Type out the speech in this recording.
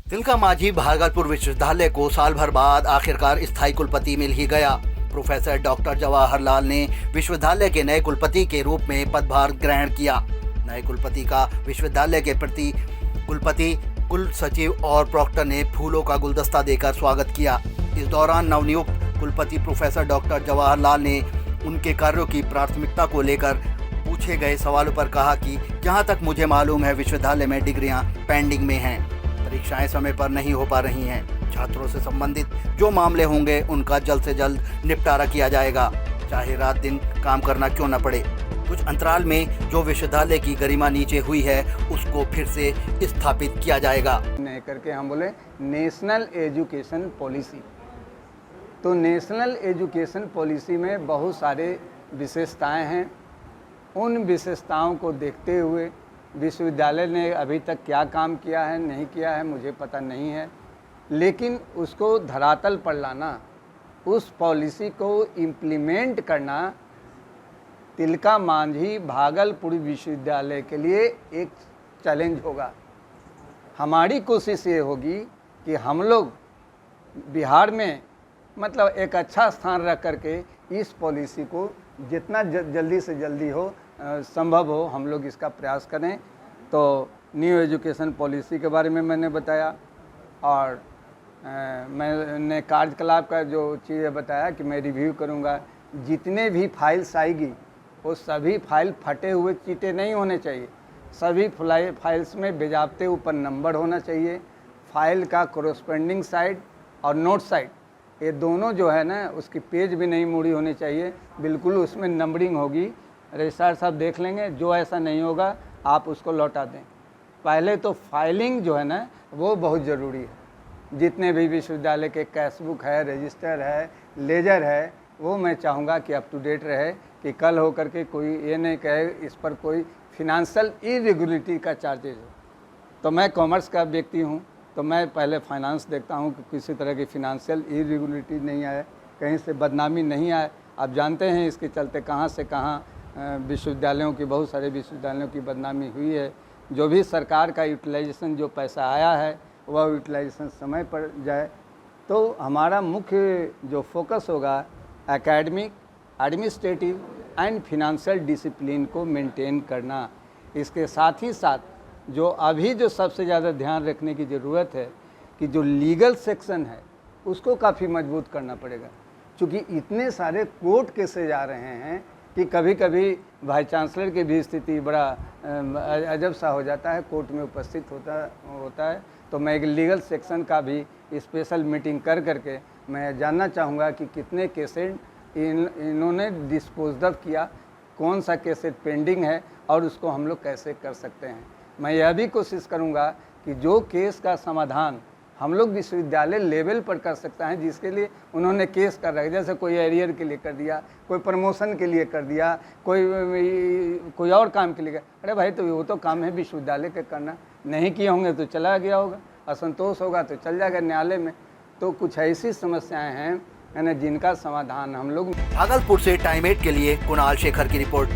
तिलका मांझी भागलपुर विश्वविद्यालय को साल भर बाद आखिरकार स्थायी कुलपति मिल ही गया। प्रोफेसर डॉक्टर जवाहरलाल ने विश्वविद्यालय के नए कुलपति के रूप में पदभार ग्रहण किया। नए कुलपति का विश्वविद्यालय के प्रति कुलपति, कुल सचिव और प्रॉक्टर ने फूलों का गुलदस्ता देकर स्वागत किया। इस दौरान नवनियुक्त कुलपति प्रोफेसर डॉक्टर जवाहरलाल ने उनके कार्यों की प्राथमिकता को लेकर पूछे गए सवालों पर कहा कि जहां तक मुझे मालूम है विश्वविद्यालय में डिग्रियां पेंडिंग में हैं, परीक्षाएं समय पर नहीं हो पा रही हैं। छात्रों से संबंधित जो मामले होंगे उनका जल्द से जल्द निपटारा किया जाएगा, चाहे रात दिन काम करना क्यों न पड़े। कुछ अंतराल में जो विश्वविद्यालय की गरिमा नीचे हुई है उसको फिर से स्थापित किया जाएगा। नहीं करके हम बोले नेशनल एजुकेशन पॉलिसी। तो नेशनल एजुकेशन पॉलिसी में बहुत सारे विशेषताएं हैं। उन विशेषताओं को देखते हुए विश्वविद्यालय ने अभी तक क्या काम किया है नहीं किया है मुझे पता नहीं है, लेकिन उसको धरातल पर लाना, उस पॉलिसी को इम्प्लीमेंट करना तिलका मांझी भागलपुर विश्वविद्यालय के लिए एक चैलेंज होगा। हमारी कोशिश ये होगी कि हम लोग बिहार में मतलब एक अच्छा स्थान रख करके इस पॉलिसी को जितना जल्दी से जल्दी हो संभव हो हम लोग इसका प्रयास करें। तो न्यू एजुकेशन पॉलिसी के बारे में मैंने बताया और मैंने कार्यकलाप का जो चीज़ें बताया कि मैं रिव्यू करूंगा। जितने भी फाइल्स आएगी वो सभी फाइल फटे हुए चीटे नहीं होने चाहिए। सभी फाइल्स में बेजाबते ऊपर नंबर होना चाहिए। फाइल का कोरोस्पेंडिंग साइड और नोट साइड ये दोनों जो है ना उसकी पेज भी नहीं मुड़ी होनी चाहिए, बिल्कुल उसमें नंबरिंग होगी। रजिस्ट्रार साहब देख लेंगे, जो ऐसा नहीं होगा आप उसको लौटा दें। पहले तो फाइलिंग जो है ना वो बहुत ज़रूरी है। जितने भी विश्वविद्यालय के कैश बुक है, रजिस्टर है, लेजर है, वो मैं चाहूँगा कि अप टू डेट रहे कि कल हो करके कोई ये नहीं कहे इस पर कोई फिनंशियल इरेगुलरिटी का चार्जेज हो। तो मैं कॉमर्स का व्यक्ति हूँ तो मैं पहले फाइनेंस देखता हूँ कि किसी तरह की फिनंशियल इरेगुलरिटी नहीं आए, कहीं से बदनामी नहीं आए। आप जानते हैं इसके चलते कहाँ से कहाँ विश्वविद्यालयों की, बहुत सारे विश्वविद्यालयों की बदनामी हुई है। जो भी सरकार का यूटिलाइजेशन जो पैसा आया है वह यूटिलाइजेशन समय पर जाए। तो हमारा मुख्य जो फोकस होगा academic, administrative and financial discipline को मेंटेन करना। इसके साथ ही साथ जो अभी जो सबसे ज़्यादा ध्यान रखने की ज़रूरत है कि जो लीगल सेक्शन है उसको काफ़ी मजबूत करना पड़ेगा, क्योंकि इतने सारे कोर्ट केसेज आ रहे हैं कि कभी कभी वाइस चांसलर की भी स्थिति बड़ा अजब सा हो जाता है, कोर्ट में उपस्थित होता है। तो मैं एक लीगल सेक्शन का भी स्पेशल मीटिंग कर करके मैं जानना चाहूँगा कि कितने केसेज इन्होंने डिस्पोज ऑफ किया, कौन सा केसेज पेंडिंग है और उसको हम लोग कैसे कर सकते हैं। मैं यह भी कोशिश करूँगा कि जो केस का समाधान हम लोग विश्वविद्यालय लेवल पर कर सकता है, जिसके लिए केस कर रखा है, जैसे कोई एरियर के लिए कर दिया, कोई प्रमोशन के लिए कर दिया, कोई और काम के लिए कर। अरे भाई तो वो तो काम है विश्वविद्यालय के करना, नहीं किए होंगे तो चला गया होगा, असंतोष होगा तो चल जाएगा न्यायालय में। तो कुछ ऐसी समस्याएं हैं जिनका समाधान हम लोग। भागलपुर से टाइम 8 के लिए कुणाल शेखर की रिपोर्ट।